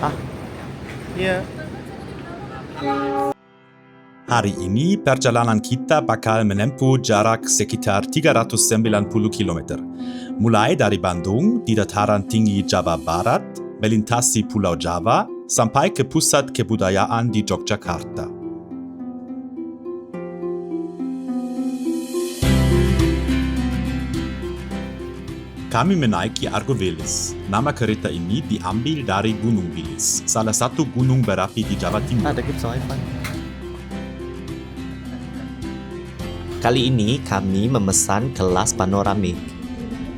Ah, iya. Hari ini perjalanan kita bakal menempuh jarak sekitar 390 km. Mulai dari Bandung di dataran tinggi Jawa Barat, melintasi Pulau Jawa, sampai ke pusat kebudayaan di Yogyakarta. Kami menaiki Argo Wilis. Nama kereta ini diambil dari Gunung Wilis, salah satu gunung berapi di Jawa Timur. Da gibt's noch einen. Kali ini kami memesan kelas panoramik.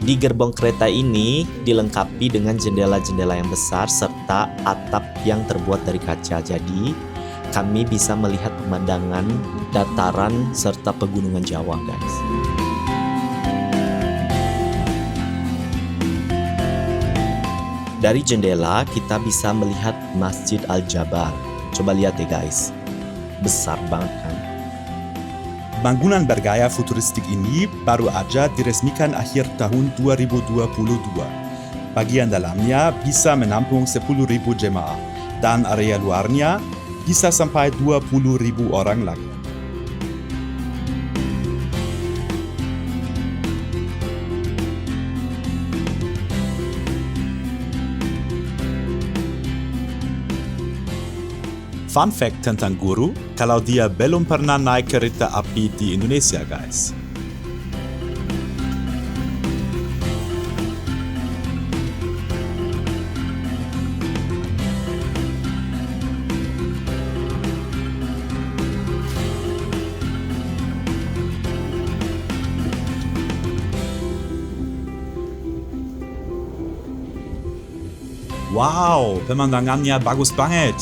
Di gerbong kereta ini dilengkapi dengan jendela-jendela yang besar serta atap yang terbuat dari kaca. Jadi, kami bisa melihat pemandangan dataran serta pegunungan Jawa, guys. Dari jendela kita bisa melihat Masjid Al-Jabar. Coba lihat deh, guys. Besar banget kan? Bangunan bergaya futuristik ini baru aja diresmikan akhir tahun 2022. Bagian dalamnya bisa menampung 10.000 jemaah dan area luarnya bisa sampai 20.000 orang lagi. Fun fact tentang Guru, kalau dia belum pernah naik kereta api di Indonesia, guys. Wow, pemandangannya bagus banget.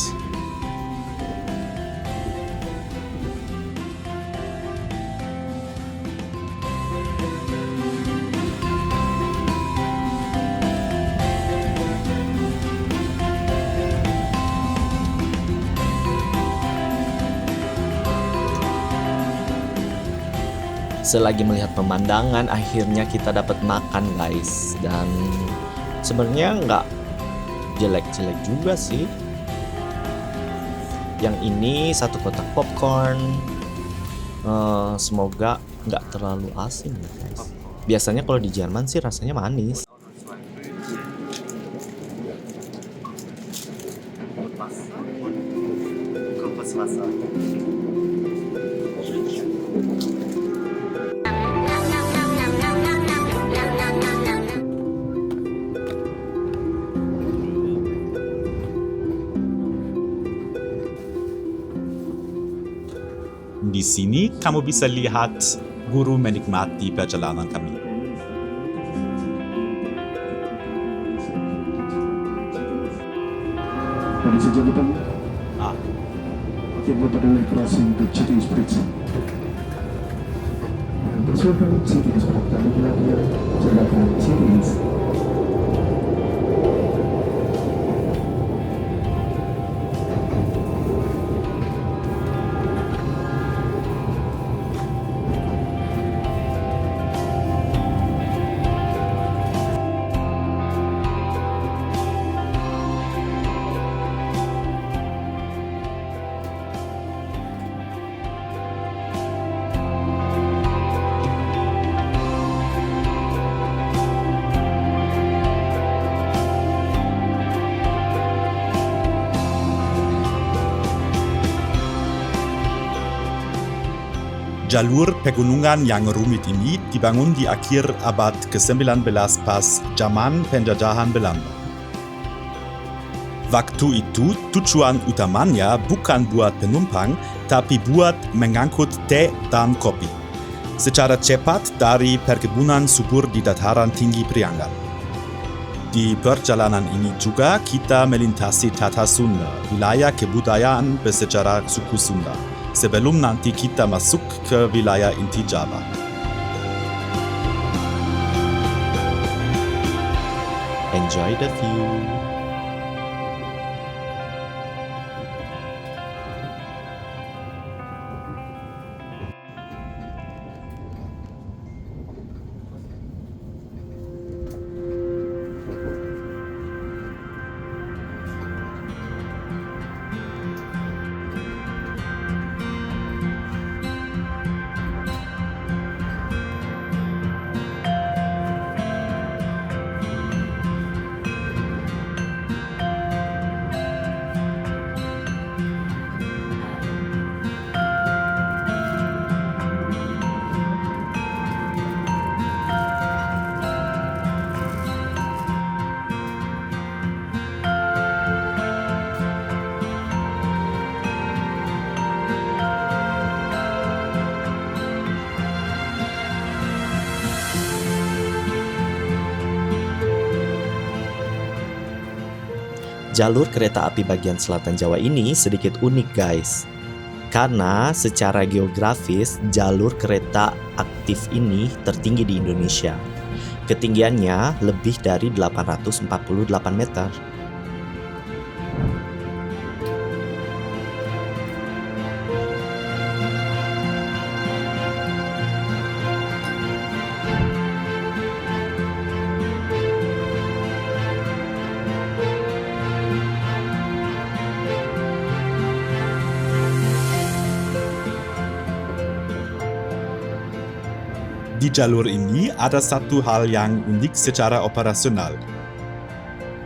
Selagi melihat pemandangan, akhirnya kita dapat makan, guys. Dan sebenarnya nggak jelek-jelek juga sih. Yang ini satu kotak popcorn. Semoga nggak terlalu asin ya, guys. Biasanya kalau di Jerman sih rasanya manis. Di sini kamu bisa lihat Guru menikmati perjalanan kami. Ladies and gentlemen, Ah, we are crossing the Cities Bridge. Bersiapkan Cities dan berakhir jalan Cities. jalur pegunungan yang rumit ini dibangun di akhir abad ke-19 pas zaman penjajahan Belanda. Waktu itu tujuan utamanya bukan buat penumpang, tapi buat mengangkut teh dan kopi secara cepat dari perkebunan subur di dataran tinggi Priangan. Di perjalanan ini juga kita melintasi Tata Sunda, wilayah kebudayaan bersejarah suku Sunda, sebelum nanti kita masuk ke wilayah inti Jawa. Enjoy the view. Jalur kereta api bagian selatan Jawa ini sedikit unik guys. Karena secara geografis jalur kereta aktif ini tertinggi di Indonesia. Ketinggiannya lebih dari 848 meter. Di jalur ini ada satu hal yang unik secara operasional.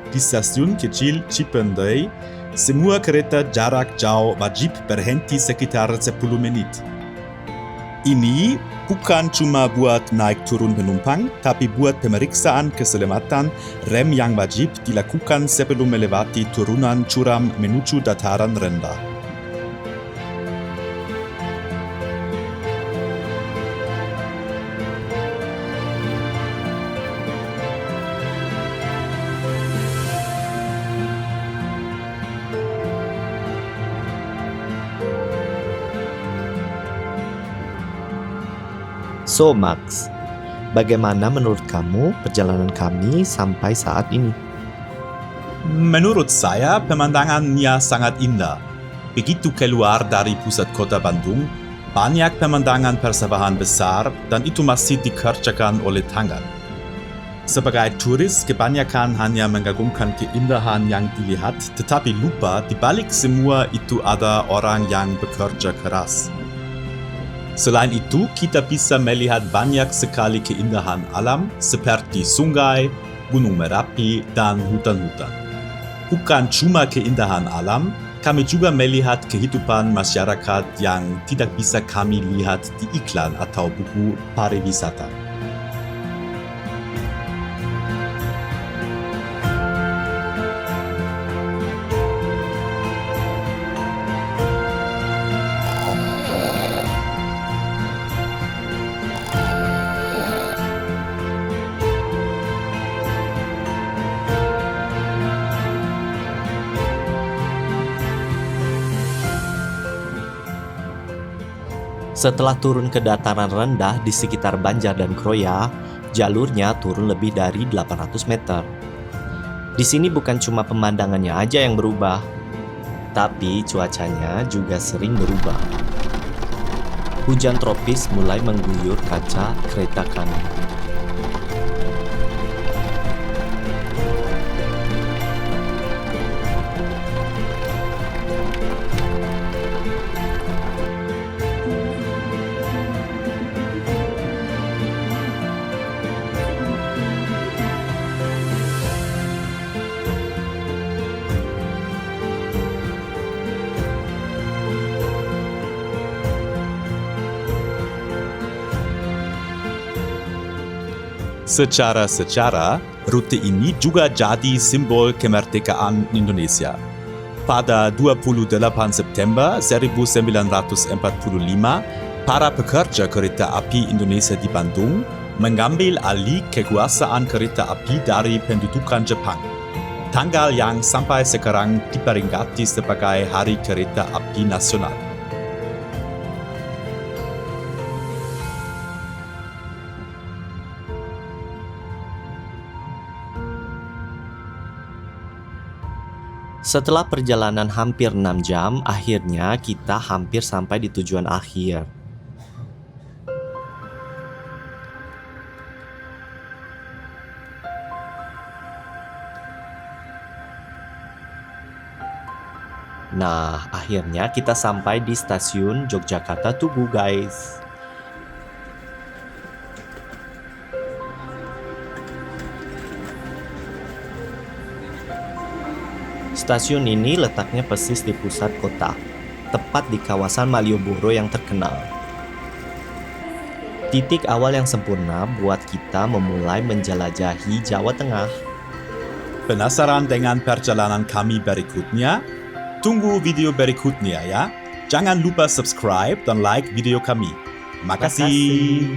Di stasiun kecil Cipendei, semua kereta jarak jauh wajib berhenti sekitar 10 menit. Ini bukan cuma buat naik turun penumpang, tapi buat pemeriksaan keselamatan rem yang wajib dilakukan sebelum melewati turunan curam menuju dataran rendah. So Max, bagaimana menurut kamu perjalanan kami sampai saat ini? Menurut saya, pemandangannya sangat indah. Begitu keluar dari pusat kota Bandung, banyak pemandangan persawahan besar dan itu masih dikerjakan oleh tangan. Sebagai turis, kebanyakan hanya mengagumkan keindahan yang dilihat, tetapi lupa di balik semua itu ada orang yang bekerja keras. Selain itu, kita bisa melihat banyak sekali keindahan alam seperti sungai, Gunung Merapi, dan hutan-hutan. Bukan cuma keindahan alam, kami juga melihat kehidupan masyarakat yang tidak bisa kami lihat di iklan atau buku pariwisata. Setelah turun ke dataran rendah di sekitar Banjar dan Kroya, jalurnya turun lebih dari 800 meter. Di sini bukan cuma pemandangannya aja yang berubah, tapi cuacanya juga sering berubah. Hujan tropis mulai mengguyur kaca kereta kami. Secara rute ini juga jadi simbol kemerdekaan Indonesia. Pada 28 September 1945, para pekerja kereta api Indonesia di Bandung mengambil alih kekuasaan kereta api dari pendudukan Jepang. Tanggal yang sampai sekarang diperingati sebagai Hari Kereta Api Nasional. Setelah perjalanan hampir 6 jam, akhirnya kita hampir sampai di tujuan akhir. Nah, akhirnya kita sampai di stasiun Yogyakarta Tugu, guys. Stasiun ini letaknya persis di pusat kota, tepat di kawasan Malioboro yang terkenal. Titik awal yang sempurna buat kita memulai menjelajahi Jawa Tengah. Penasaran dengan perjalanan kami berikutnya? Tunggu video berikutnya ya. Jangan lupa subscribe dan like video kami. Makasih.